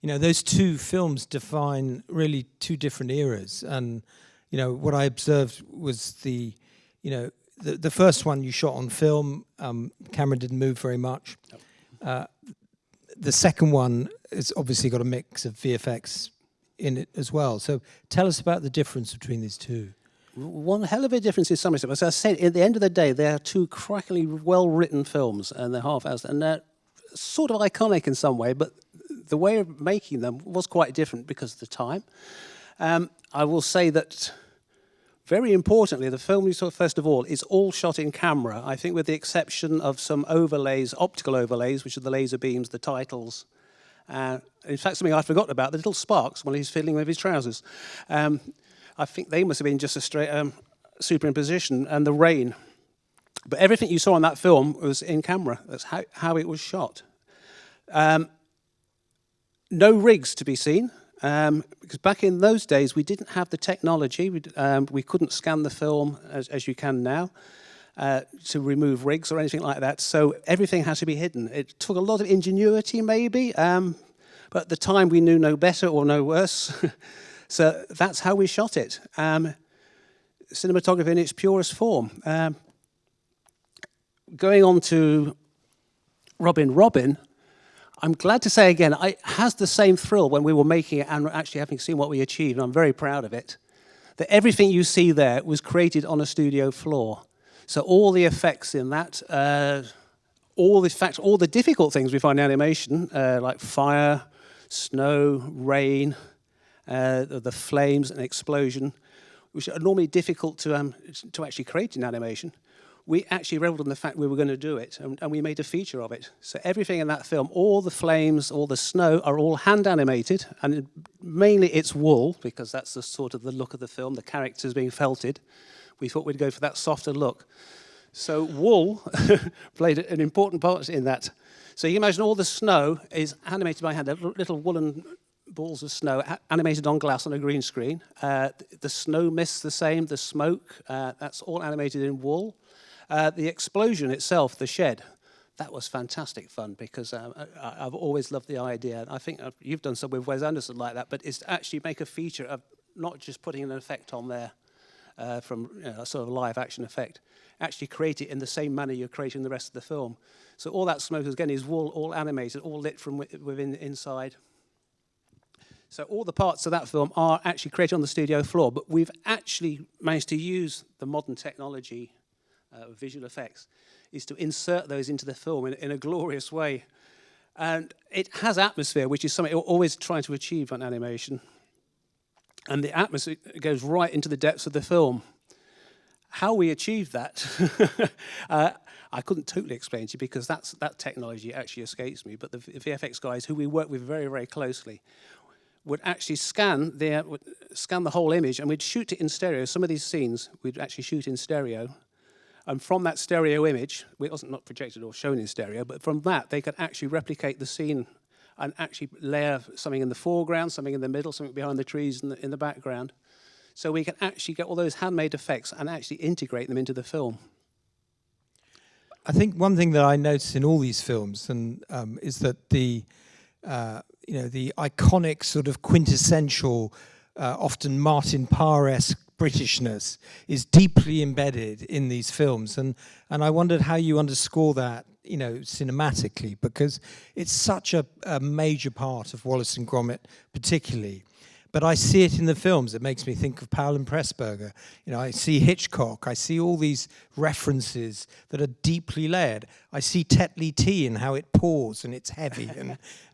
You know, those two films define really two different eras. And, you know, what I observed was the first one you shot on film, camera didn't move very much. The second one has obviously got a mix of VFX in it as well. So tell us about the difference between these two. One hell of a difference in some respects. As I said, at the end of the day, they're two crackingly well-written films, and they're half-hours, and they're sort of iconic in some way, but the way of making them was quite different because of the time. I will say that, very importantly, the film we saw, first of all, is all shot in camera, I think with the exception of some overlays, optical overlays, which are the laser beams, the titles. In fact, something I forgot about, the little sparks while he's fiddling with his trousers. I think they must have been just a straight superimposition, and the rain. But everything you saw on that film was in camera. That's how it was shot. No rigs to be seen, because back in those days we didn't have the technology. We couldn't scan the film as you can now to remove rigs or anything like that. So everything had to be hidden. It took a lot of ingenuity, maybe, but at the time we knew no better or no worse. So that's how we shot it. Cinematography in its purest form. Going on to Robin, I'm glad to say again, it has the same thrill when we were making it and actually having seen what we achieved, and I'm very proud of it. That everything you see there was created on a studio floor. So all the effects in that, all the difficult things we find in animation, like fire, snow, rain, the flames and explosion, which are normally difficult to actually create in animation, we actually reveled in the fact we were going to do it, and we made a feature of it. So everything in that film, all the flames, all the snow, are all hand animated, and mainly it's wool, because that's the sort of the look of the film, the characters being felted. We thought we'd go for that softer look. So wool played an important part in that. So you imagine all the snow is animated by hand, little woolen balls of snow animated on glass on a green screen. The snow mist the same, the smoke, that's all animated in wool. The explosion itself, the shed, that was fantastic fun because I've always loved the idea. I think you've done some with Wes Anderson like that, but it's to actually make a feature of not just putting an effect on there from a sort of live action effect, actually create it in the same manner you're creating the rest of the film. So all that smoke, again, is wool, all animated, all lit from within inside. So all the parts of that film are actually created on the studio floor, but we've actually managed to use the modern technology visual effects, is to insert those into the film in a glorious way. And it has atmosphere, which is something we're always trying to achieve on animation. And the atmosphere goes right into the depths of the film. How we achieved that, I couldn't totally explain to you because that technology actually escapes me, but the VFX guys, who we work with very, very closely, would actually scan the whole image, and we'd shoot it in stereo. Some of these scenes we'd actually shoot in stereo. And from that stereo image, it wasn't not projected or shown in stereo, but from that, they could actually replicate the scene and actually layer something in the foreground, something in the middle, something behind the trees in the background. So we can actually get all those handmade effects and actually integrate them into the film. I think one thing that I notice in all these films is that the iconic sort of quintessential, often Martin Parr-esque Britishness is deeply embedded in these films, and I wondered how you underscore that, cinematically, because it's such a major part of Wallace and Gromit, particularly. But I see it in the films. It makes me think of Powell and Pressburger. I see Hitchcock. I see all these references that are deeply layered. I see Tetley tea and how it pours and it's heavy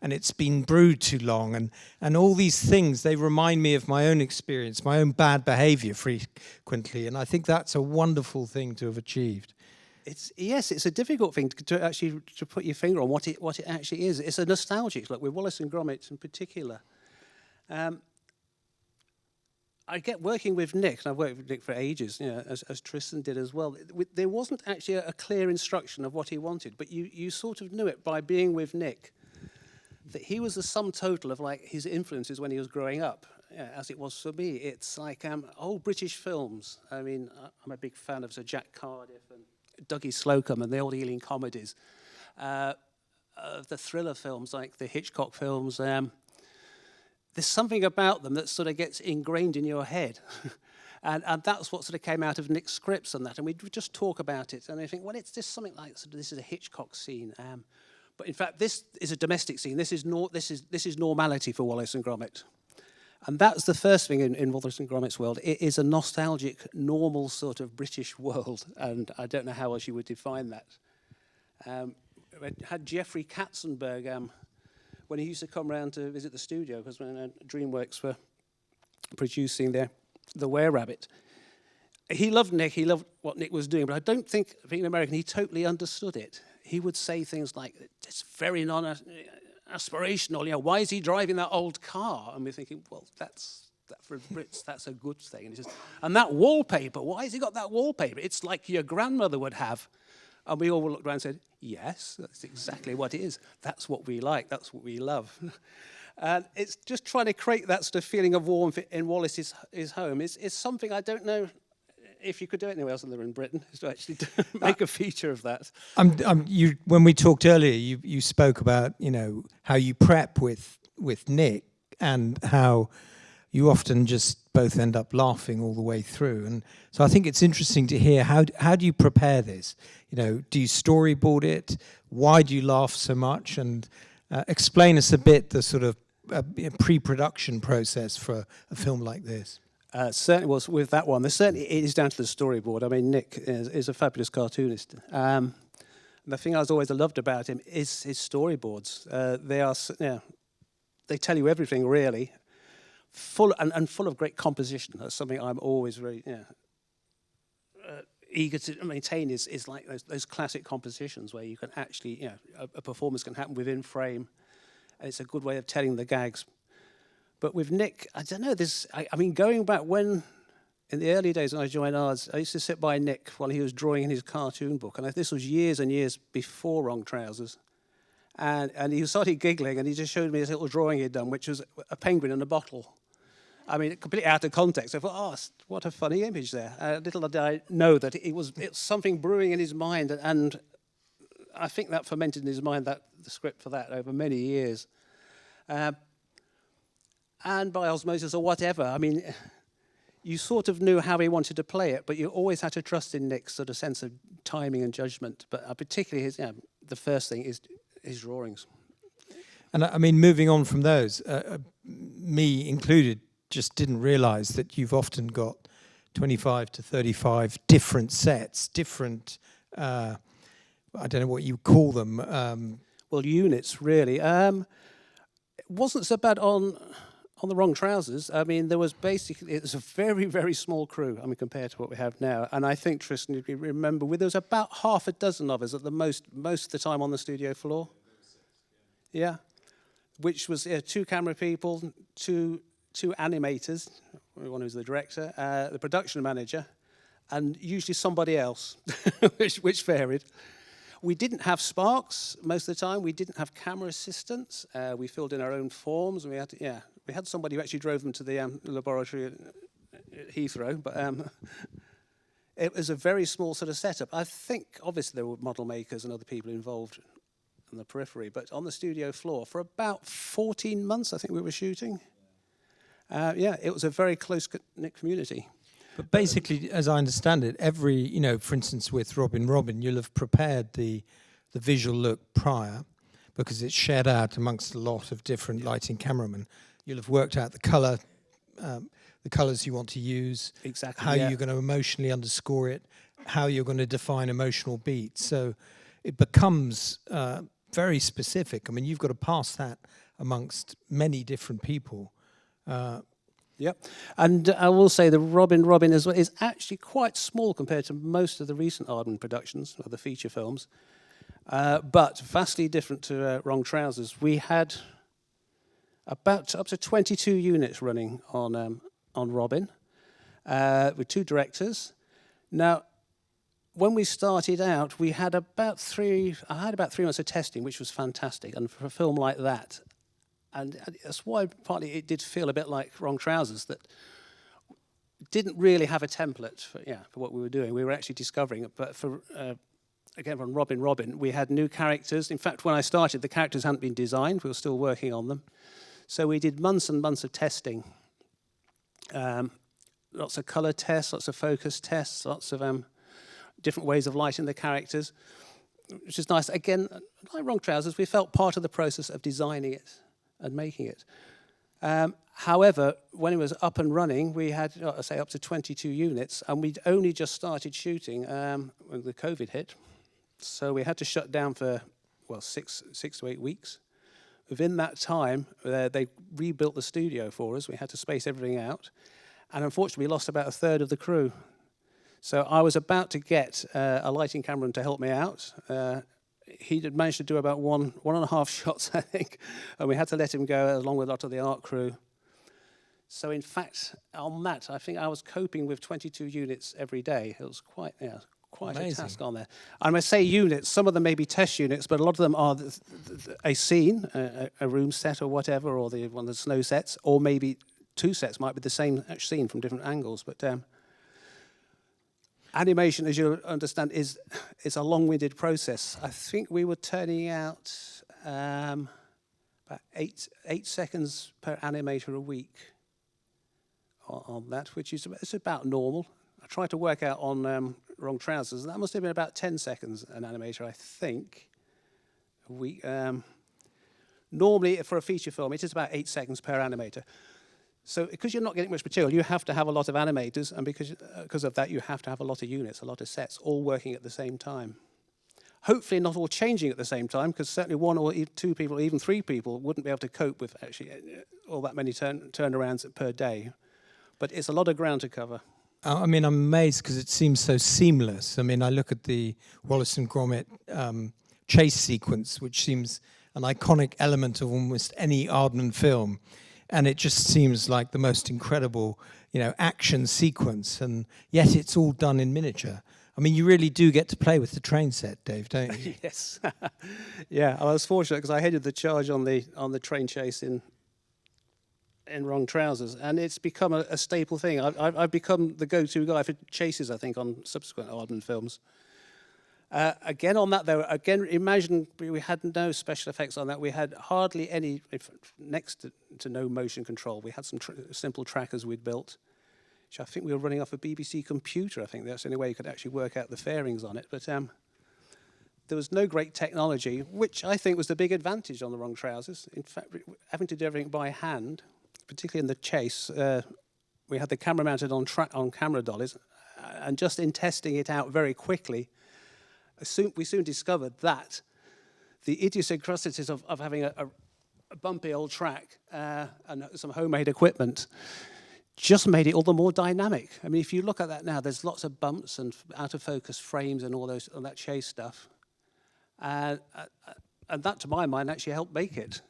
and it's been brewed too long. And all these things, they remind me of my own experience, my own bad behavior frequently. And I think that's a wonderful thing to have achieved. Yes, it's a difficult thing to actually put your finger on what it actually is. It's a nostalgic look with Wallace and Gromit in particular. I get working with Nick, and I've worked with Nick for ages, as Tristan did as well. There wasn't actually a clear instruction of what he wanted, but you sort of knew it by being with Nick, that he was the sum total of like his influences when he was growing up, as it was for me. It's like old British films. I mean, I'm a big fan of Sir Jack Cardiff and Dougie Slocum and the old Ealing comedies. The thriller films like the Hitchcock films, there's something about them that sort of gets ingrained in your head. And that's what sort of came out of Nick's scripts and that. And we'd just talk about it. And I think, well, it's just something like, sort of, this is a Hitchcock scene. But in fact, this is a domestic scene. This is normality for Wallace and Gromit. And that's the first thing in Wallace and Gromit's world. It is a nostalgic, normal sort of British world. And I don't know how else you would define that. I had Jeffrey Katzenberg, when he used to come around to visit the studio, because when DreamWorks were producing the Were-Rabbit. He loved Nick, he loved what Nick was doing, but I don't think, being American, he totally understood it. He would say things like, it's very non-aspirational, why is he driving that old car? And we're thinking, well, that for Brits, that's a good thing. And he says, and that wallpaper, why has he got that wallpaper? It's like your grandmother would have. And we all looked around and said, yes, that's exactly what it is. That's what we like, that's what we love. And it's just trying to create that sort of feeling of warmth in Wallace's home. It's something I don't know if you could do anywhere else than in Britain, is to actually make a feature of that. When we talked earlier, you spoke about how you prep with Nick and how you often just both end up laughing all the way through. And so I think it's interesting to hear how do you prepare this? Do you storyboard it? Why do you laugh so much? And explain us a bit the sort of pre-production process for a film like this. Certainly was with that one. It is down to the storyboard. I mean, Nick is a fabulous cartoonist. And the thing I was always loved about him is his storyboards. They tell you everything really, full of great composition. That's something I'm always very eager to maintain. Is like those classic compositions where you can actually, a performance can happen within frame. And it's a good way of telling the gags. But with Nick, I don't know, I mean, going back in the early days when I joined ours, I used to sit by Nick while he was drawing in his cartoon book. And this was years and years before Wrong Trousers. And he started giggling, and he just showed me this little drawing he'd done, which was a penguin in a bottle. I mean, completely out of context. I thought, what a funny image there. Little did I know that it's something brewing in his mind, and I think that fermented in his mind, the script for that, over many years. And by osmosis or whatever, I mean, you sort of knew how he wanted to play it, but you always had to trust in Nick's sort of sense of timing and judgment. But particularly the first thing is his drawings. And I mean, moving on from those, me included, just didn't realise that you've often got 25 to 35 different sets, different, I don't know what you call them. Well, units, really. It wasn't so bad on the Wrong Trousers. I mean, it was a very, very small crew, I mean, compared to what we have now. And I think, Tristan, if you remember, there was about half a dozen of us at the most of the time on the studio floor. Yeah. Which was 2 camera people, two animators, one who's the director, the production manager, and usually somebody else, which varied. We didn't have sparks most of the time. We didn't have camera assistants. We filled in our own forms. And we had somebody who actually drove them to the laboratory at Heathrow. But it was a very small sort of setup. I think, obviously, there were model makers and other people involved in the periphery. But on the studio floor, for about 14 months, I think we were shooting. It was a very close-knit community. But basically, as I understand it, for instance, with Robin, you'll have prepared the visual look prior because it's shared out amongst a lot of different lighting cameramen. You'll have worked out the colours you want to use, exactly, how you're going to emotionally underscore it, how you're going to define emotional beats. So it becomes very specific. I mean, you've got to pass that amongst many different people. Yep, and I will say the Robin as well is actually quite small compared to most of the recent Aardman productions or the feature films, but vastly different to Wrong Trousers. We had about up to 22 units running on Robin with 2 directors. Now, when we started out, we had about 3 months of testing, which was fantastic, and for a film like that. And that's why partly it did feel a bit like Wrong Trousers, that didn't really have a template for what we were doing. We were actually discovering it. But again, from Robin, we had new characters. In fact, when I started, the characters hadn't been designed. We were still working on them. So we did months and months of testing. Lots of color tests, lots of focus tests, lots of different ways of lighting the characters, which is nice. Again, like Wrong Trousers, we felt part of the process of designing it and making it. However, when it was up and running, we had, say, up to 22 units, and we'd only just started shooting when the COVID hit. So we had to shut down for, well, six to 8 weeks. Within that time, they rebuilt the studio for us. We had to space everything out. And unfortunately, we lost about a third of the crew. So I was about to get a lighting cameraman to help me out. He had managed to do about one and a half shots, I think, and we had to let him go along with a lot of the art crew. So in fact, on that, I think I was coping with 22 units every day. It was quite a task on there. And I say units, some of them may be test units, but a lot of them are a scene, a room set or whatever, or one of the snow sets, or maybe 2 sets might be the same scene from different angles. But animation, as you understand, is a long-winded process. I think we were turning out about 8 seconds per animator a week on that, which is it's about normal. I tried to work out on Wrong Trousers, and that must have been about 10 seconds an animator, I think, a week. Normally, for a feature film, it is about 8 seconds per animator. So because you're not getting much material, you have to have a lot of animators, and because of that, you have to have a lot of units, a lot of sets, all working at the same time. Hopefully not all changing at the same time, because certainly 1 or 2 people, or even 3 people, wouldn't be able to cope with actually all that many turnarounds per day. But it's a lot of ground to cover. I mean, I'm amazed because it seems so seamless. I mean, I look at the Wallace and Gromit chase sequence, which seems an iconic element of almost any Aardman film. And it just seems like the most incredible, action sequence. And yet it's all done in miniature. I mean, you really do get to play with the train set, Dave, don't you? Yes. Yeah, I was fortunate because I headed the charge on the train chase in Wrong Trousers, and it's become a staple thing. I've become the go-to guy for chases, I think, on subsequent Aardman films. Again, on that, though, imagine we had no special effects on that. We had hardly any, next to no motion control. We had some simple trackers we'd built, which I think we were running off a BBC computer. I think that's the only way you could actually work out the fairings on it. But there was no great technology, which I think was the big advantage on the Wrong Trousers. In fact, having to do everything by hand, particularly in the chase, we had the camera mounted on camera dollies, and just in testing it out very quickly, we soon discovered that the idiosyncrasies of having a bumpy old track and some homemade equipment just made it all the more dynamic. I mean, if you look at that now, there's lots of bumps and out of focus frames and all that chase stuff. And that, to my mind, actually helped make it.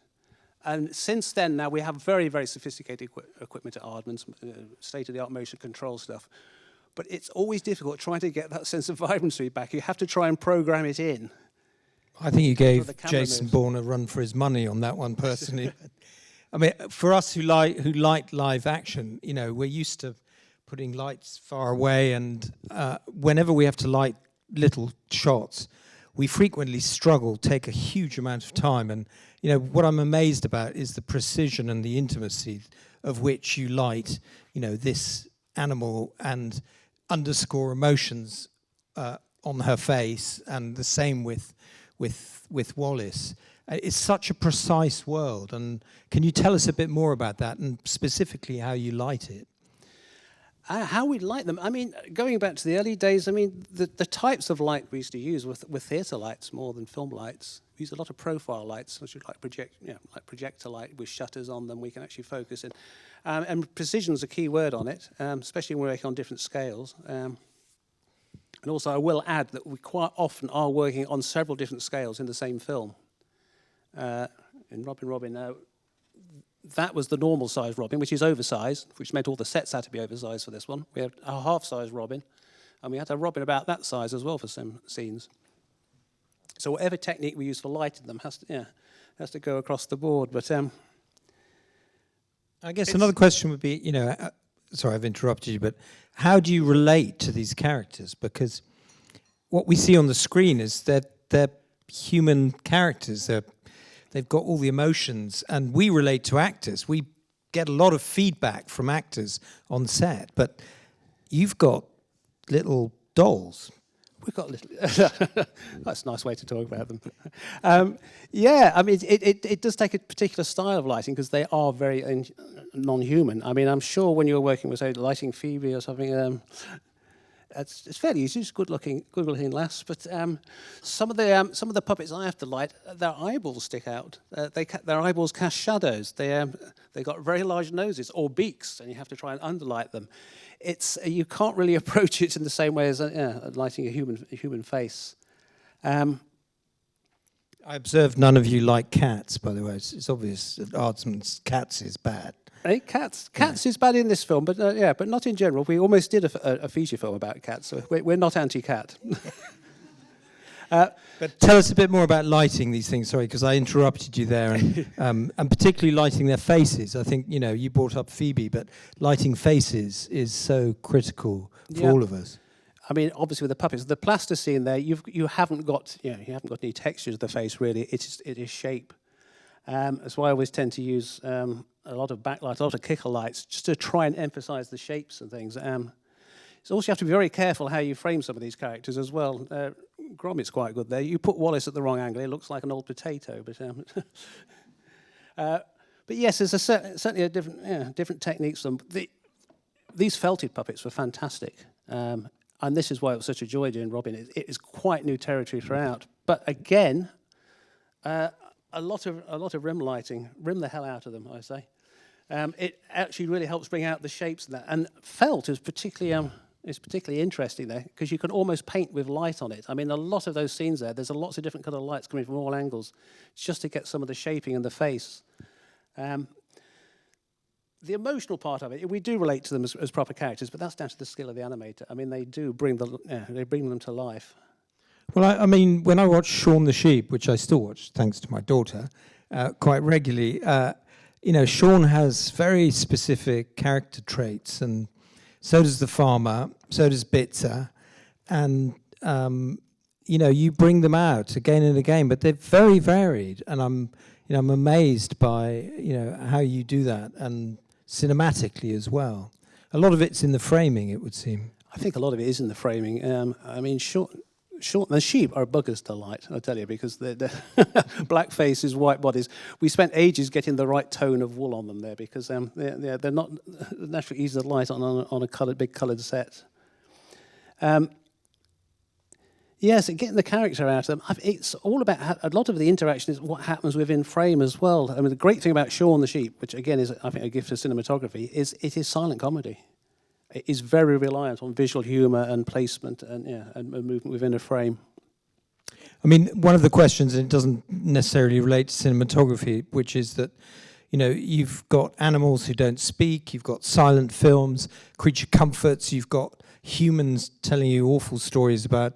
And since then, now we have very, very sophisticated equipment at Aardman's, state-of-the-art motion control stuff. But it's always difficult trying to get that sense of vibrancy back. You have to try and program it in. I think you gave Jason Bourne a run for his money on that one, personally. I mean, for us who like live action, we're used to putting lights far away, and whenever we have to light little shots, we frequently struggle, take a huge amount of time. And what I'm amazed about is the precision and the intimacy of which you light, this animal and underscore emotions on her face, and the same with Wallace. It's such a precise world, and can you tell us a bit more about that, and specifically how you light it? How we light them? I mean, going back to the early days, I mean, the types of light we used to use were theatre lights more than film lights. We used a lot of profile lights, which are like projector light with shutters on them. We can actually focus in. And precision is a key word on it, especially when we're working on different scales. And also, I will add that we quite often are working on several different scales in the same film. In Robin, that was the normal size Robin, which is oversized, which meant all the sets had to be oversized for this one. We had a half-size Robin, and we had a Robin about that size as well for some scenes. So whatever technique we use for lighting them has to go across the board. But I guess another question would be, sorry, I've interrupted you, but how do you relate to these characters? Because what we see on the screen is that they're human characters. They're they've got all the emotions, and we relate to actors. We get a lot of feedback from actors on set, but you've got little dolls. We've got little. That's a nice way to talk about them. Yeah, I mean, it does take a particular style of lighting because they are very non-human. I mean, I'm sure when you're working with, say, lighting Phoebe or something, it's fairly easy. It's good-looking lass. But some of the puppets I have to light, their eyeballs stick out. Their eyeballs cast shadows. They got very large noses or beaks, and you have to try and underlight them. You can't really approach it in the same way as lighting a human face. I observed none of you like cats, by the way. It's obvious that Ardsman's cats is bad. Hey, cats is bad in this film, but but not in general. We almost did a feature film about cats, so we're not anti-cat. But tell us a bit more about lighting these things. Sorry, because I interrupted you there, and particularly lighting their faces. I think you brought up Phoebe, but lighting faces is so critical for all of us. I mean, obviously with the puppets, the plasticine there, you haven't got any textures of the face really. It is shape. That's why I always tend to use a lot of backlight, a lot of kicker lights, just to try and emphasize the shapes and things. So also you have to be very careful how you frame some of these characters as well. Gromit's quite good there. You put Wallace at the wrong angle, it looks like an old potato. But yes, there's certainly a different techniques. These felted puppets were fantastic. And this is why it was such a joy doing Robin. It is quite new territory throughout. But again, a lot of rim lighting. Rim the hell out of them, I say. It actually really helps bring out the shapes and that. And felt is particularly interesting there because you can almost paint with light on it. I mean, a lot of those scenes there's lots of different colour lights coming from all angles just to get some of the shaping in the face. The emotional part of it, we do relate to them as proper characters, but that's down to the skill of the animator. I mean, they do bring them to life. Well, I mean, when I watch Shaun the Sheep, which I still watch thanks to my daughter quite regularly, Shaun has very specific character traits, and so does the farmer, so does Bitzer, and you bring them out again and again, but they're very varied, and I'm amazed by how you do that, and cinematically as well. A lot of it's in the framing, it would seem. I think a lot of it is in the framing. I mean, the sheep are buggers to light, I tell you, because they're black faces, white bodies. We spent ages getting the right tone of wool on them there because they're not naturally easy to light on a big coloured set. Yes, getting the character out of them. It's all about a lot of the interaction is what happens within frame as well. I mean, the great thing about Shaun the Sheep, which again is I think a gift to cinematography, is it is silent comedy. It is very reliant on visual humour and placement and movement within a frame. I mean, one of the questions, and it doesn't necessarily relate to cinematography, which is that, you've got animals who don't speak, you've got silent films, creature comforts, you've got humans telling you awful stories about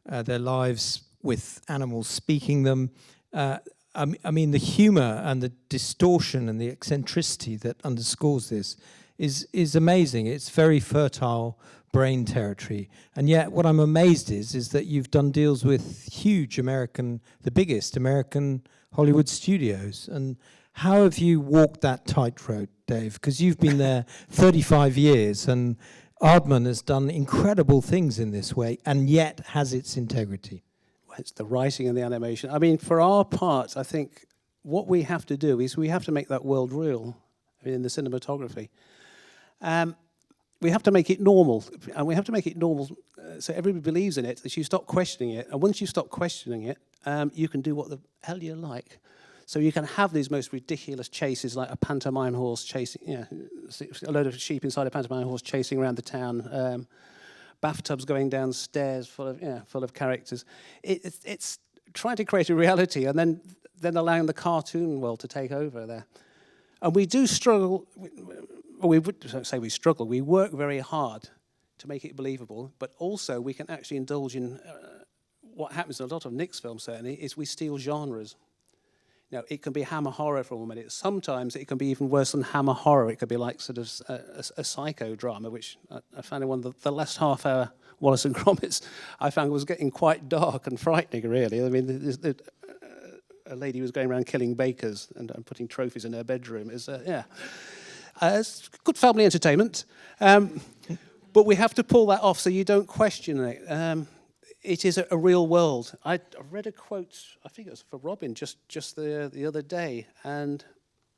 their lives with animals speaking them. I mean, the humour and the distortion and the eccentricity that underscores this is amazing. It's very fertile brain territory. And yet what I'm amazed is that you've done deals with the biggest American Hollywood studios. And how have you walked that tightrope, Dave? Because you've been there 35 years and Aardman has done incredible things in this way and yet has its integrity. Well, it's the writing and the animation. I mean, for our part, I think what we have to do is we have to make that world real in the cinematography. We have to make it normal, and we have to make it normal so everybody believes in it, that you stop questioning it. And once you stop questioning it, you can do what the hell you like. So you can have these most ridiculous chases, like a pantomime horse chasing, a load of sheep inside a pantomime horse chasing around the town, bathtubs going downstairs full of characters. It's trying to create a reality and then allowing the cartoon world to take over there. And we do struggle. We wouldn't say we struggle. We work very hard to make it believable, but also we can actually indulge in what happens in a lot of Nick's films. Certainly, is we steal genres. It can be hammer horror for a minute. Sometimes it can be even worse than hammer horror. It could be like sort of a psychodrama, which I found in one of the last half hour Wallace and Gromit's, I found was getting quite dark and frightening, really. I mean, a lady who was going around killing bakers and putting trophies in her bedroom. It's good family entertainment. But we have to pull that off so you don't question it. It is a real world. I read a quote, I think it was for Robin, just the other day, and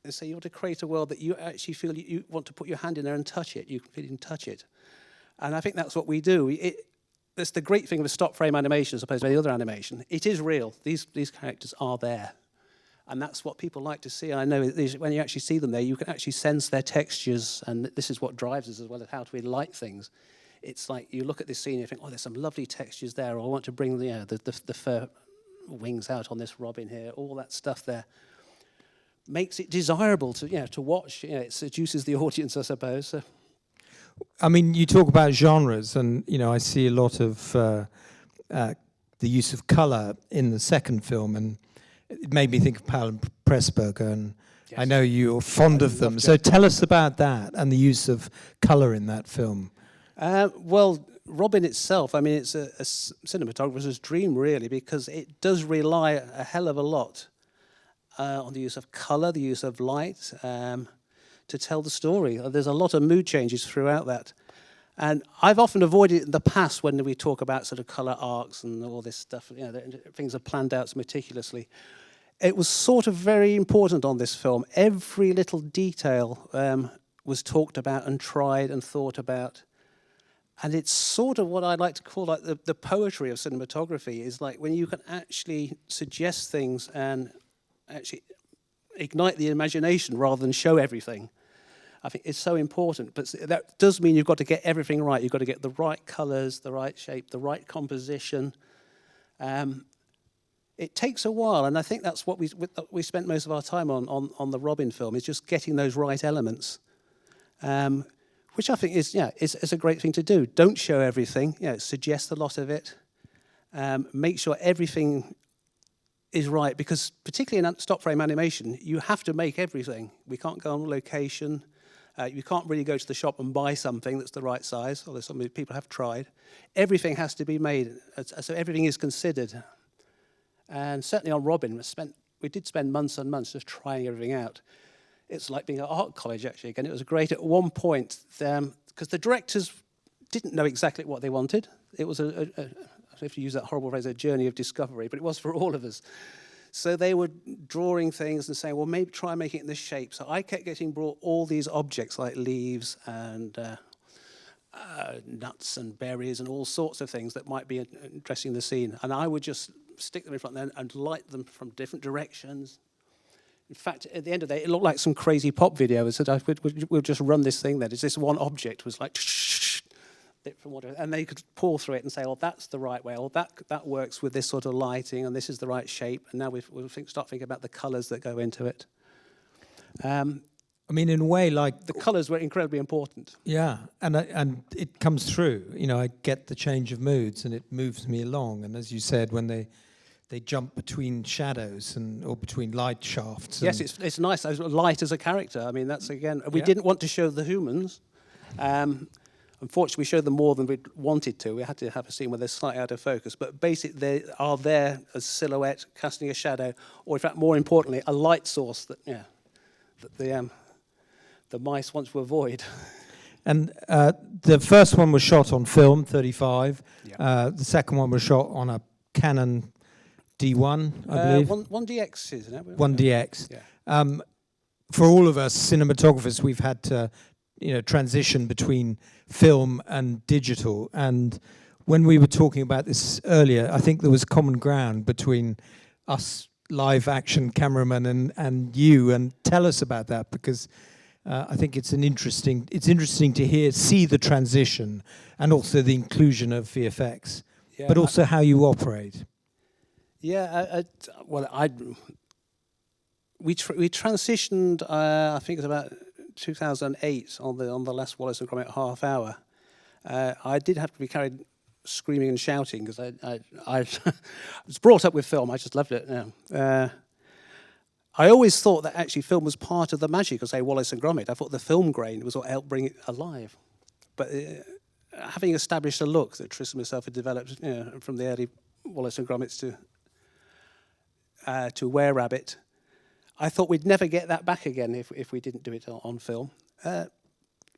they say you want to create a world that you actually feel you want to put your hand in there and touch it. You can touch it. And I think that's what we do. That's the great thing with stop frame animation as opposed to any other animation. It is real. These characters are there. And that's what people like to see. I know when you actually see them there, you can actually sense their textures, and this is what drives us as well as how we light things. It's like you look at this scene and you think, oh, there's some lovely textures there, or I want to bring the fur wings out on this robin here, all that stuff there. Makes it desirable to watch. It seduces the audience, I suppose. So. I mean, you talk about genres, and I see a lot of the use of color in the second film, and it made me think of Powell and Pressburger, and yes. I know you're fond of them. So tell us about that and the use of color in that film. Well, Robin itself, I mean, it's a cinematographer's dream, really, because it does rely a hell of a lot on the use of color, the use of light, to tell the story. There's a lot of mood changes throughout that. And I've often avoided it in the past when we talk about sort of color arcs and all this stuff, things are planned out meticulously. It was sort of very important on this film. Every little detail was talked about and tried and thought about. And it's sort of what I like to call like the poetry of cinematography, is like when you can actually suggest things and actually ignite the imagination rather than show everything. I think it's so important, but that does mean you've got to get everything right. You've got to get the right colors, the right shape, the right composition. It takes a while, and I think that's what we spent most of our time on the Robin film, is just getting those right elements, which I think is a great thing to do. Don't show everything. Suggest a lot of it. Make sure everything is right, because particularly in stop frame animation, you have to make everything. We can't go on location. You can't really go to the shop and buy something that's the right size, although some people have tried. Everything has to be made, so everything is considered. And certainly on Robin, we did spend months and months just trying everything out. It's like being at art college, actually. Again, it was great at one point, because the directors didn't know exactly what they wanted. It was I have to use that horrible phrase, a journey of discovery, but it was for all of us. So they were drawing things and saying, well, maybe try making it in this shape. So I kept getting brought all these objects like leaves and nuts and berries and all sorts of things that might be interesting in the scene. And I would just stick them in front and light them from different directions. In fact, at the end of the day, it looked like some crazy pop video. So we'll just run this thing then. This one object was like, from whatever, and they could pour through it and say, "Oh, that's the right way. Oh, that works with this sort of lighting, and this is the right shape." And now we'll start thinking about the colours that go into it. I mean, in a way, like the colours were incredibly important. Yeah, and it comes through. I get the change of moods, and it moves me along. And as you said, when they jump between shadows or between light shafts. Yes, it's nice. Light as a character. I mean, that's again. We didn't want to show the humans. Unfortunately, we showed them more than we wanted to. We had to have a scene where they're slightly out of focus. But basically, they are there as silhouette, casting a shadow, or in fact, more importantly, a light source that the mice want to avoid. And the first one was shot on film, 35. Yeah. The second one was shot on a Canon D1, I believe. 1DX, isn't it? 1DX. Yeah. For all of us cinematographers, we've had to transition between film and digital. And when we were talking about this earlier, I think there was common ground between us live action cameramen and you. And tell us about that, because I think it's interesting to see the transition and also the inclusion of VFX, but also how you operate. Yeah, we transitioned. I think it was about 2008 on the last Wallace and Gromit half hour. I did have to be carried screaming and shouting because I was brought up with film. I just loved it. I always thought that actually film was part of the magic of, say, Wallace and Gromit. I thought the film grain was what helped bring it alive. But having established a look that Tristan himself had developed from the early Wallace and Gromits to to Were Rabbit. I thought we'd never get that back again if we didn't do it on film.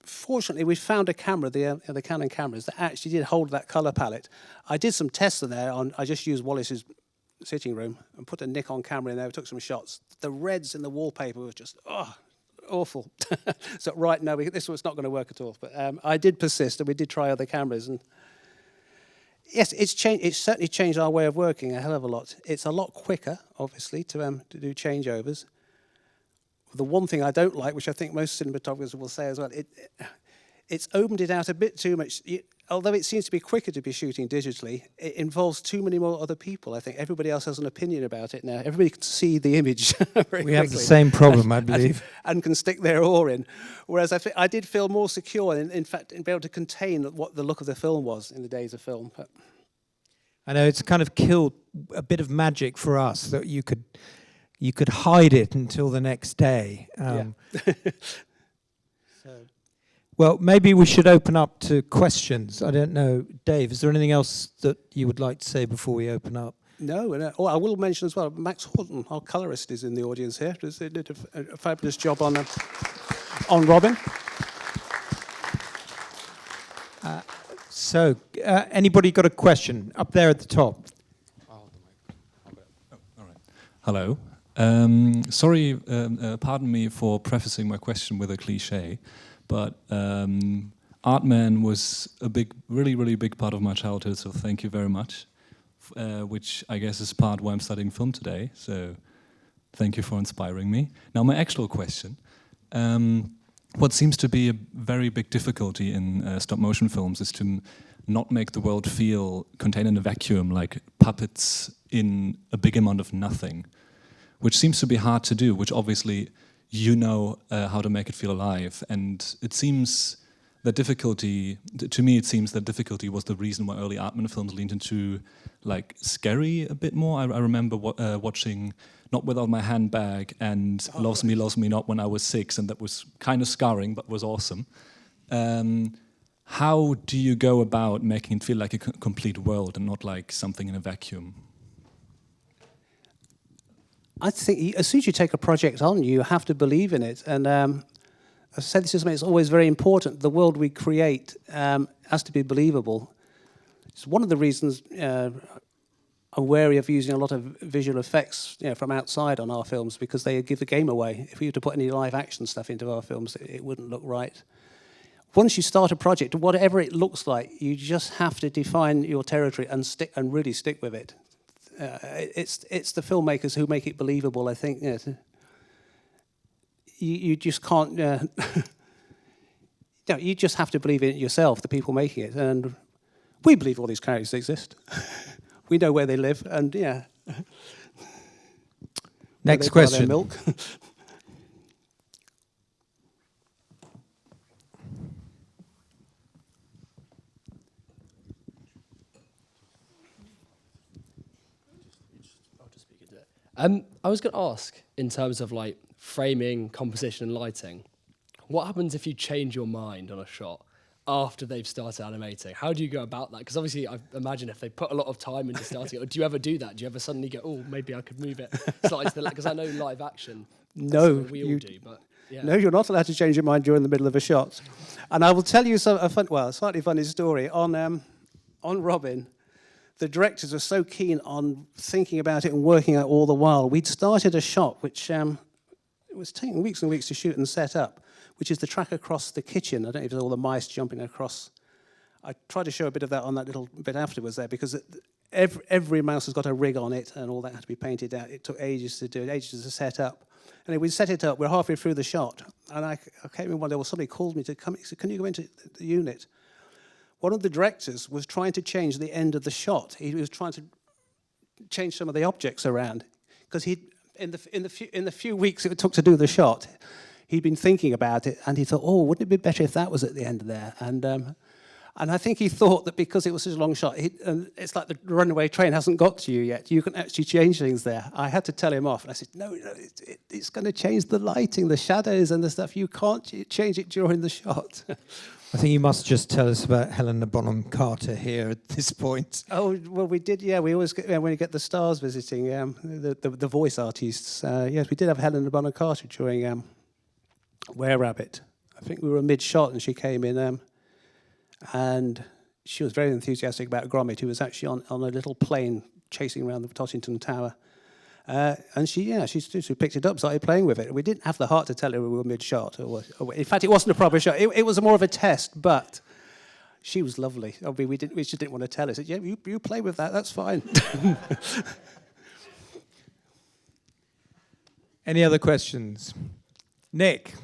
Fortunately, we found a camera, the Canon cameras, that actually did hold that colour palette. I did some tests in there. I just used Wallace's sitting room and put a Nikon camera in there. We took some shots. The reds in the wallpaper were just awful. So right, no, this was not going to work at all. But I did persist, and we did try other cameras. And yes, it's certainly changed our way of working a hell of a lot. It's a lot quicker, obviously, to do changeovers. The one thing I don't like, which I think most cinematographers will say as well, it's opened it out a bit too much. Although it seems to be quicker to be shooting digitally, it involves too many more other people. I think everybody else has an opinion about it now. Everybody can see the image very quickly. We have the same problem, I believe. And can stick their oar in. Whereas I did feel more secure, in fact, in being able to contain what the look of the film was in the days of film. But I know it's kind of killed a bit of magic for us, that you could hide it until the next day. Well, maybe we should open up to questions. I don't know, Dave, is there anything else that you would like to say before we open up? No. Oh, I will mention as well, Max Horton, our colorist, is in the audience here. He did a fabulous job on Robin. Anybody got a question? Up there at the top. Hello. Sorry, pardon me for prefacing my question with a cliche, but Artman was a really, really big part of my childhood, so thank you very much, which I guess is part why I'm studying film today, so thank you for inspiring me. Now, my actual question. What seems to be a very big difficulty in stop-motion films is to not make the world feel contained in a vacuum, like puppets in a big amount of nothing, which seems to be hard to do, which obviously you know how to make it feel alive. And it seems that difficulty, to me it seems that difficulty was the reason why early Artman films leaned into like scary a bit more. I remember watching Not Without My Handbag and Loves Me Not when I was 6, and that was kind of scarring, but was awesome. How do you go about making it feel like a complete world and not like something in a vacuum? I think as soon as you take a project on, you have to believe in it. And as I said, this is something that's always very important. The world we create has to be believable. It's one of the reasons I'm wary of using a lot of visual effects, from outside on our films, because they give the game away. If we were to put any live action stuff into our films, it wouldn't look right. Once you start a project, whatever it looks like, you just have to define your territory and really stick with it. It's the filmmakers who make it believable, I think. You just can't... you just have to believe in it yourself, the people making it. And we believe all these characters exist. We know where they live, and Next question. Milk. I was going to ask, in terms of like framing, composition, and lighting, what happens if you change your mind on a shot after they've started animating? How do you go about that? Because obviously, I imagine if they put a lot of time into starting it, do you ever do that? Do you ever suddenly go, oh, maybe I could move it slightly to the left? Because I know live action, No, we all do, but yeah. No, you're not allowed to change your mind during the middle of a shot. And I will tell you a slightly funny story on Robin. The directors were so keen on thinking about it and working out all the while. We'd started a shot which it was taking weeks and weeks to shoot and set up, which is the track across the kitchen. I don't know if it's all the mice jumping across. I tried to show a bit of that on that little bit afterwards there, because every mouse has got a rig on it and all that had to be painted out. It took ages to do it, ages to set up. And we set it up, we're halfway through the shot, and I came in one day, somebody called me to come, he said, can you go into the unit? One of the directors was trying to change the end of the shot. He was trying to change some of the objects around, because in the few weeks it took to do the shot, he'd been thinking about it, and he thought, oh, wouldn't it be better if that was at the end of there? And I think he thought that because it was such a long shot, it's like the runaway train hasn't got to you yet. You can actually change things there. I had to tell him off, and I said, no, it's going to change the lighting, the shadows and the stuff. You can't change it during the shot. I think you must just tell us about Helena Bonham Carter here at this point. Oh, well, we did, yeah. We always get, when we get the stars visiting, the voice artists. Yes, we did have Helena Bonham Carter during Were Rabbit. I think we were mid-shot and she came in and she was very enthusiastic about Gromit, who was actually on a little plane chasing around the Tottington Tower. And she picked it up, started playing with it. We didn't have the heart to tell her we were mid-shot. In fact, it wasn't a proper shot. It was more of a test, but she was lovely. I mean, we just didn't want to tell her. I said, yeah, you play with that, that's fine. Any other questions? Nick?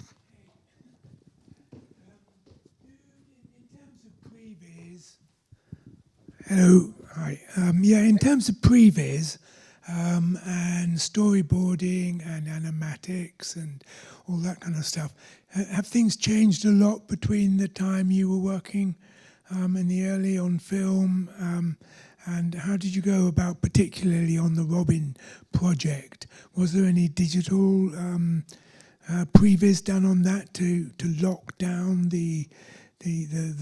Hello, hi. In terms of previs and storyboarding and animatics and all that kind of stuff, have things changed a lot between the time you were working in the early on film? And how did you go about, particularly on the Robin project? Was there any digital previs done on that to lock down the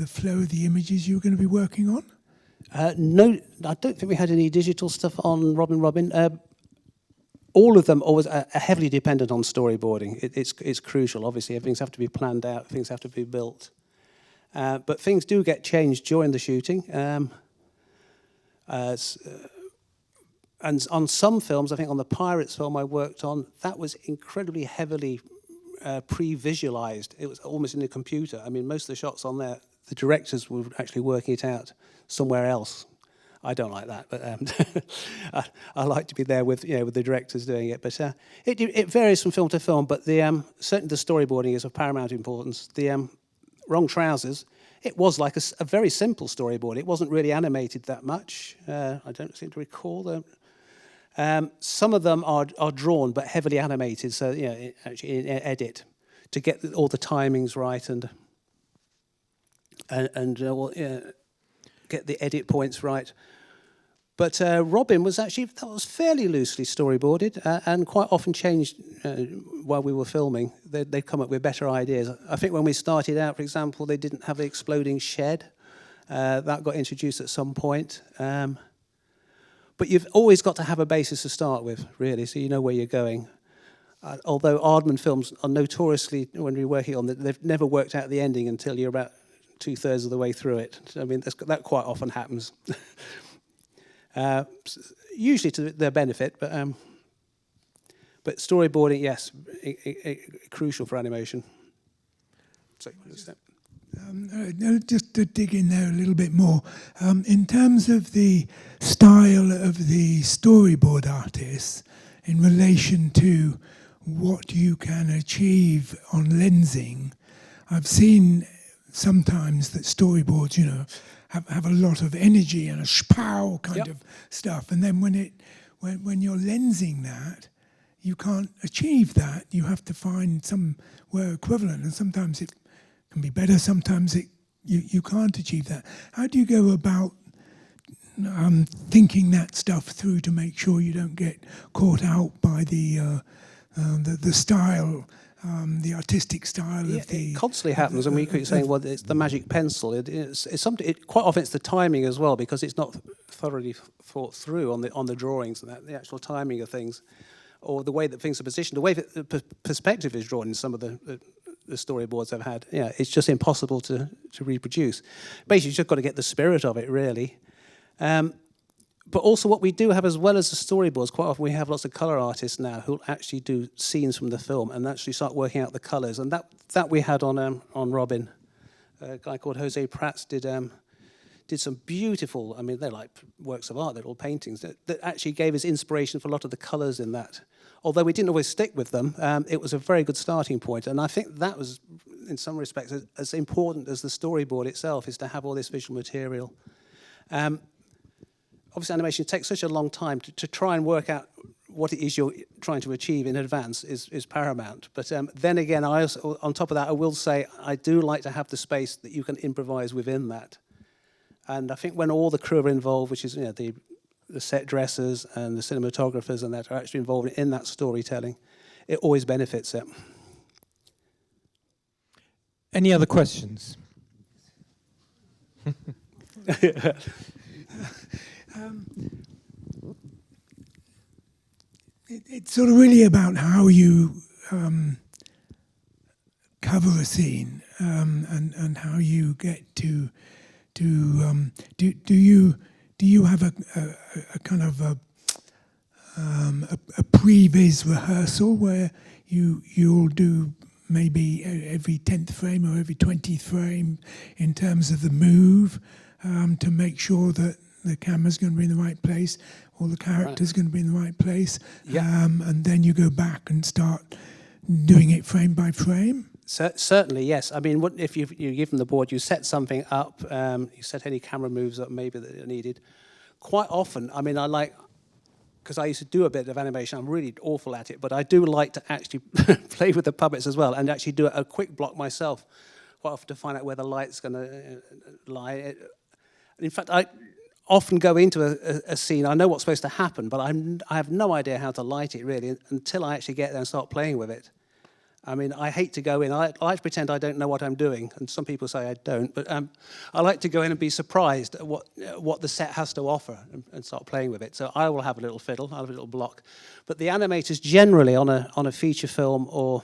flow of the images you were going to be working on? No, I don't think we had any digital stuff on Robin. All of them always are heavily dependent on storyboarding. It's crucial. Obviously, things have to be planned out, things have to be built. But things do get changed during the shooting. And on some films, I think on the Pirates film I worked on, that was incredibly heavily pre-visualized. It was almost in the computer. I mean, most of the shots on there, the directors were actually working it out somewhere else. I don't like that, but I like to be there with the directors doing it. But it varies from film to film. But certainly the storyboarding is of paramount importance. The Wrong Trousers, it was like a very simple storyboard. It wasn't really animated that much. I don't seem to recall them. Some of them are drawn but heavily animated. So actually in edit to get all the timings right and get the edit points right. But Robin was fairly loosely storyboarded and quite often changed while we were filming. They'd come up with better ideas. I think when we started out, for example, they didn't have the exploding shed. That got introduced at some point. But you've always got to have a basis to start with, really, so you know where you're going. Although Aardman films are notoriously, when we're working on them, they've never worked out the ending until you're about 2/3 of the way through it. I mean, that quite often happens. Usually to their benefit, but storyboarding, yes, crucial for animation. So, just to dig in there a little bit more, in terms of the style of the storyboard artists in relation to what you can achieve on lensing, I've seen sometimes that storyboards, have a lot of energy and a spow kind of stuff, and then when you're lensing that, you can't achieve that. You have to find somewhere equivalent, and sometimes it can be better. Sometimes you can't achieve that. How do you go about thinking that stuff through to make sure you don't get caught out by the style? The artistic style of the... It constantly happens, and we keep saying, well, it's the magic pencil. It's something. Quite often it's the timing as well, because it's not thoroughly thought through on the drawings and the actual timing of things, or the way that things are positioned, the way that the perspective is drawn in some of the storyboards I've had. Yeah, it's just impossible to reproduce. Basically, you've just got to get the spirit of it, really. But also what we do have, as well as the storyboards, quite often we have lots of colour artists now who actually do scenes from the film and actually start working out the colours. And that we had on Robin. A guy called Jose Prats did some beautiful, I mean, they're like works of art, they're all paintings, that actually gave us inspiration for a lot of the colours in that. Although we didn't always stick with them, it was a very good starting point. And I think that was, in some respects, as important as the storyboard itself, is to have all this visual material. Obviously, animation takes such a long time to try and work out what it is you're trying to achieve in advance is paramount. But then again, I also, on top of that, I will say I do like to have the space that you can improvise within that. And I think when all the crew are involved, which is the set dressers and the cinematographers and that are actually involved in that storytelling, it always benefits it. Any other questions? It's sort of really about how you cover a scene and how you get to do you have a kind of a previs rehearsal where you'll do maybe every 10th frame or every 20th frame in terms of the move to make sure that the camera's going to be in the right place, all the characters going to be in the right place, and then you go back and start doing it frame by frame? Certainly, yes. I mean, if you give them the board, you set something up, you set any camera moves up maybe that are needed. Quite often, I mean, because I used to do a bit of animation, I'm really awful at it, but I do like to actually play with the puppets as well and actually do a quick block myself, quite often to find out where the light's going to lie. In fact, I often go into a scene, I know what's supposed to happen, but I have no idea how to light it really until I actually get there and start playing with it. I mean, I hate to go in. I like to pretend I don't know what I'm doing, and some people say I don't, but I like to go in and be surprised at what the set has to offer and start playing with it. So I will have a little fiddle, I'll have a little block. But the animators generally on a feature film or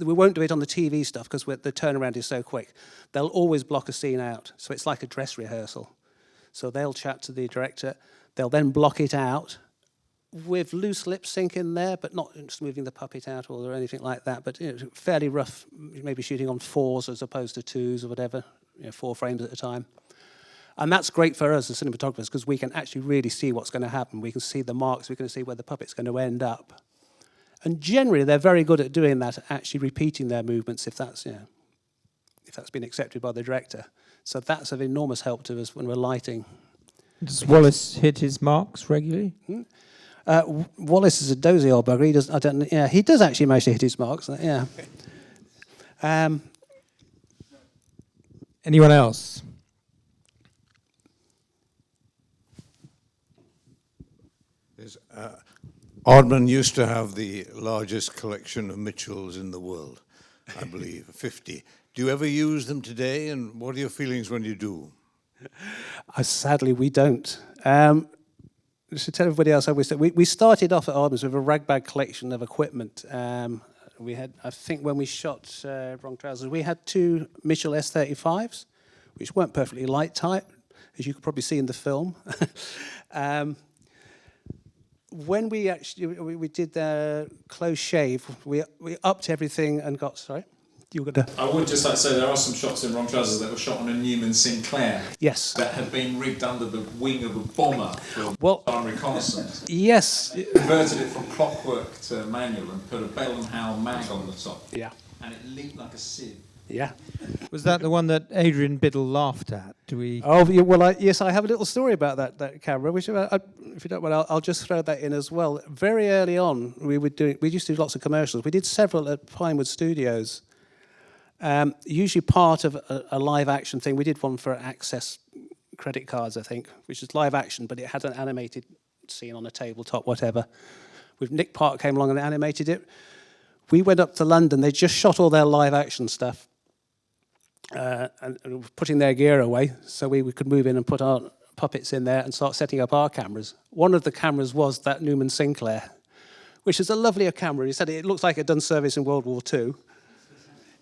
we won't do it on the TV stuff because the turnaround is so quick. They'll always block a scene out, so it's like a dress rehearsal. So they'll chat to the director, they'll then block it out with loose lip sync in there, but not just moving the puppet out or anything like that, but fairly rough, maybe shooting on 4s as opposed to 2s or whatever, 4 frames at a time. And that's great for us as cinematographers because we can actually really see what's going to happen. We can see the marks, we can see where the puppet's going to end up. And generally, they're very good at doing that, actually repeating their movements if that's been accepted by the director. So that's of enormous help to us when we're lighting. Does Wallace hit his marks regularly? Wallace is a dozy old bugger. He does. He does actually mostly hit his marks. Yeah. Anyone else? Aardman used to have the largest collection of Mitchells in the world, I believe, 50. Do you ever use them today, and what are your feelings when you do? Sadly, we don't. Just to tell everybody else how we started off at Aardman's with a ragbag collection of equipment. We had, I think, when we shot Wrong Trousers, we had 2 Mitchell S35s, which weren't perfectly light tight, as you could probably see in the film. When we did the close shave, we upped everything and got, sorry? You were gonna... I would just like to say there are some shots in Wrong Trousers that were shot on a Newman Sinclair. Yes. That had been rigged under the wing of a bomber for reconnaissance. Yes. Converted it from clockwork to manual and put a Bell and Howell mag on the top. Yeah. And it leaked like a sieve. Yeah. Was that the one that Adrian Biddle laughed at? Do we? Oh, yeah, well, yes, I have a little story about that camera, which, if you don't mind, I'll just throw that in as well. Very early on, we used to do lots of commercials. We did several at Pinewood Studios. Usually part of a live action thing. We did one for Access credit cards, I think, which is live action, but it had an animated scene on a tabletop, whatever. With Nick Park came along and animated it. We went up to London. They just shot all their live action stuff. And putting their gear away so we could move in and put our puppets in there and start setting up our cameras. One of the cameras was that Newman Sinclair, which is a lovelier camera. He said it looks like it had done service in World War II.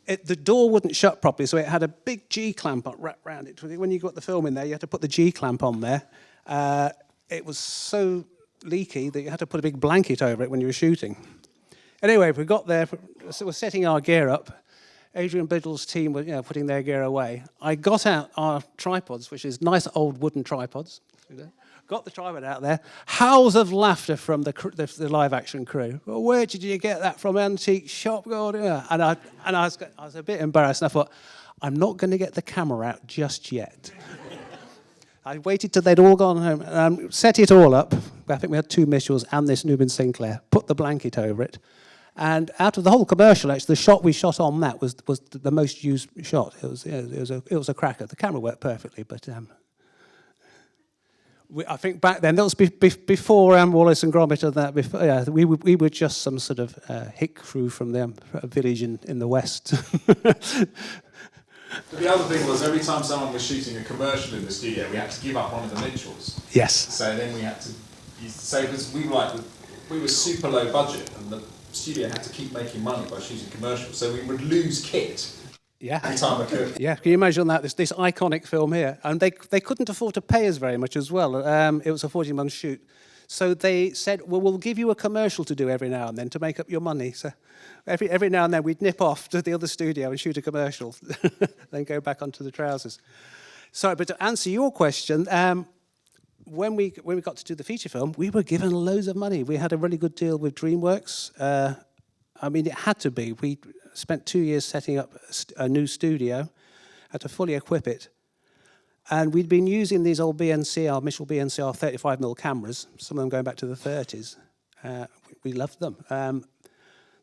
The door wouldn't shut properly, so it had a big G-clamp wrapped around it. When you got the film in there, you had to put the G-clamp on there. It was so leaky that you had to put a big blanket over it when you were shooting. Anyway, we got there, so we're setting our gear up. Adrian Biddle's team were putting their gear away. I got out our tripods, which is nice old wooden tripods. Got the tripod out there. Howls of laughter from the live action crew. Well, where did you get that from? Antique shop? God, yeah. And I was a bit embarrassed. And I thought, I'm not going to get the camera out just yet. I waited till they'd all gone home, set it all up. I think we had 2 Mitchells and this Newman Sinclair. Put the blanket over it. And out of the whole commercial, actually, the shot we shot on that was the most used shot. It was a cracker. The camera worked perfectly, but I think back then that was before Wallace and Gromit and that. Before, we were just some sort of hick crew from the village in the west. But the other thing was, every time someone was shooting a commercial in the studio, we had to give up one of the Mitchells. Yes. So then we had to because we were super low budget, and the studio had to keep making money by shooting commercials, so we would lose kit Yeah. every time I could. Yeah, can you imagine that? This iconic film here. And they couldn't afford to pay us very much as well. It was a 40-month shoot. So they said, well, we'll give you a commercial to do every now and then to make up your money. So every now and then we'd nip off to the other studio and shoot a commercial, then go back onto the trousers. Sorry, but to answer your question, when we got to do the feature film, we were given loads of money. We had a really good deal with DreamWorks. I mean, it had to be. We spent 2 years setting up a new studio, had to fully equip it. And we'd been using these old BNCR, Mitchell BNCR 35mm cameras, some of them going back to the 30s. We loved them.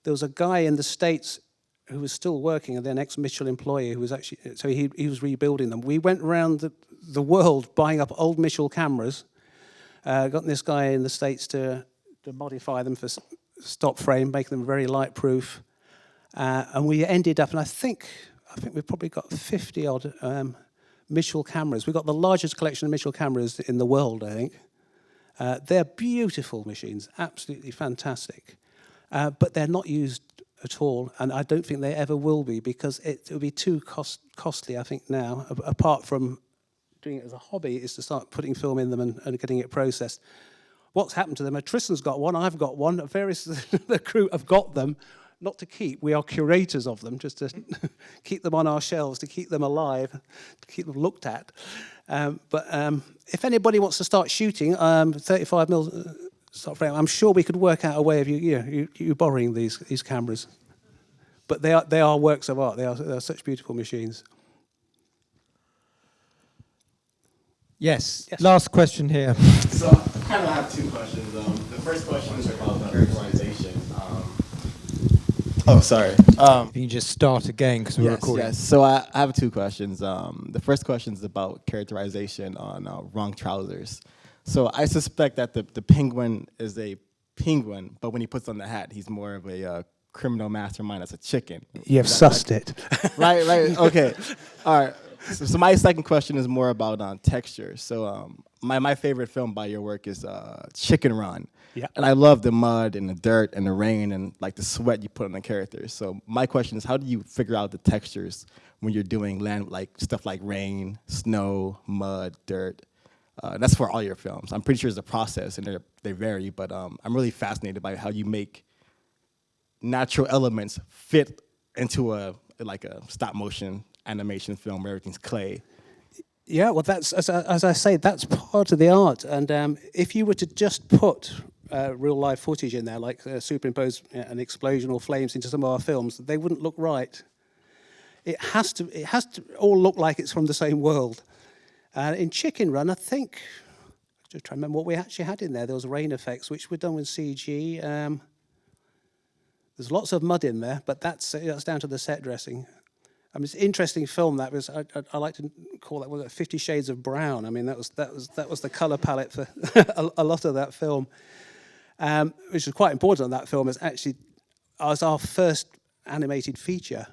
There was a guy in the States who was still working, and their ex-Mitchell employee who was actually, so he was rebuilding them. We went around the world buying up old Mitchell cameras, got this guy in the States to modify them for stop frame, make them very light proof. And we ended up, and I think we've probably got 50 odd Mitchell cameras. We've got the largest collection of Mitchell cameras in the world, I think. They're beautiful machines, absolutely fantastic. But they're not used at all, and I don't think they ever will be, because it will be too costly, I think, now, apart from doing it as a hobby, is to start putting film in them and getting it processed. What's happened to them? Tristan's got one, I've got one, various the crew have got them, not to keep. We are curators of them, just to keep them on our shelves, to keep them alive, to keep them looked at. But if anybody wants to start shooting 35mm stop frame, I'm sure we could work out a way of you borrowing these cameras. But they are works of art. They are such beautiful machines. Yes. Last question here. So I kind of have two questions. The first question is about the characterization. Oh, sorry. If you can just start again, because we're recording. Yes. So I have two questions. The first question is about characterization on wrong trousers. So I suspect that the penguin is a penguin, but when he puts on the hat, he's more of a criminal mastermind as a chicken. You have sussed it. Right, okay. All right. So my second question is more about texture. So my favorite film by your work is Chicken Run. Yeah. And I love the mud and the dirt and the rain and like the sweat you put on the characters. So my question is, how do you figure out the textures when you're doing stuff like rain, snow, mud, dirt? That's for all your films. I'm pretty sure it's a process and they vary, but I'm really fascinated by how you make natural elements fit into a stop motion animation film where everything's clay. Yeah, well, that's as I say, that's part of the art. And if you were to just put real life footage in there, like superimpose an explosion or flames into some of our films, they wouldn't look right. It has to all look like it's from the same world. In Chicken Run, I think, just trying to remember what we actually had in there. There was rain effects, which were done with CG. There's lots of mud in there, but that's down to the set dressing. I mean, it's an interesting film. That was I like to call that 50 Shades of Brown. I mean, that was the color palette for a lot of that film, which is quite important. On that film is actually as our first animated feature.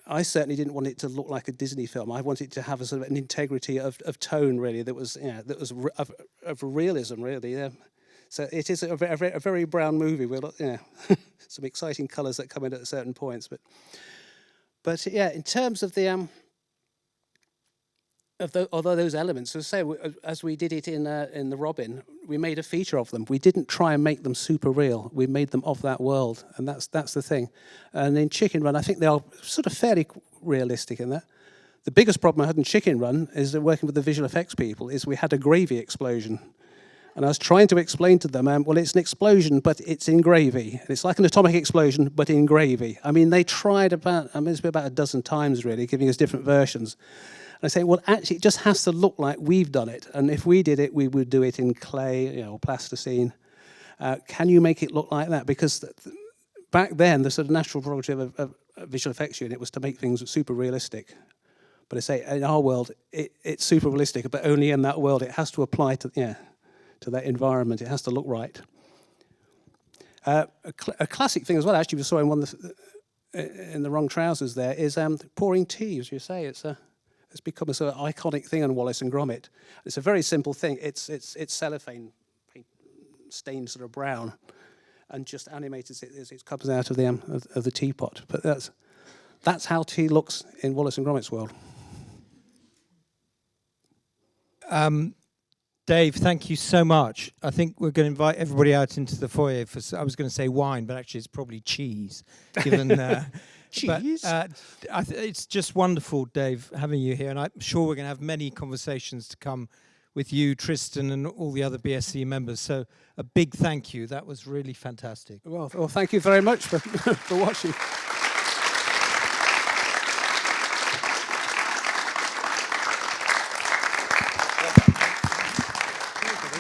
I certainly didn't want it to look like a Disney film. I wanted it to have a sort of an integrity of tone, really, that was of realism, really. Yeah. So it is a very brown movie with some exciting colours that come in at certain points, but yeah, in terms of although those elements, as we did it in the Robin, we made a feature of them. We didn't try and make them super real. We made them of that world, and that's the thing. And in Chicken Run, I think they are sort of fairly realistic in that. The biggest problem I had in Chicken Run is that working with the visual effects people is we had a gravy explosion. And I was trying to explain to them, well, it's an explosion, but it's in gravy. It's like an atomic explosion, but in gravy. I mean, they tried it's been about a dozen times, really, giving us different versions. And I say, well, actually, it just has to look like we've done it. And if we did it, we would do it in clay, or plasticine. Can you make it look like that? Because back then, the sort of natural prerogative of a visual effects unit was to make things super realistic. But I say, in our world, it's super realistic, but only in that world. It has to apply to that environment. It has to look right. A classic thing as well, actually, we saw in one of in the wrong trousers there is pouring tea, as you say. It's become a sort of iconic thing on Wallace and Gromit. It's a very simple thing. It's cellophane paint stained sort of brown, and just animated as it comes out of the teapot. But that's how tea looks in Wallace and Gromit's world. Dave, thank you so much. I think we're going to invite everybody out into the foyer for, I was going to say wine, but actually it's probably cheese, given... Cheese? But, it's just wonderful, Dave, having you here, and I'm sure we're going to have many conversations to come with you, Tristan, and all the other BSC members. So a big thank you. That was really fantastic. Well, thank you very much for, for watching.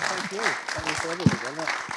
Thank you. Thank you for everything.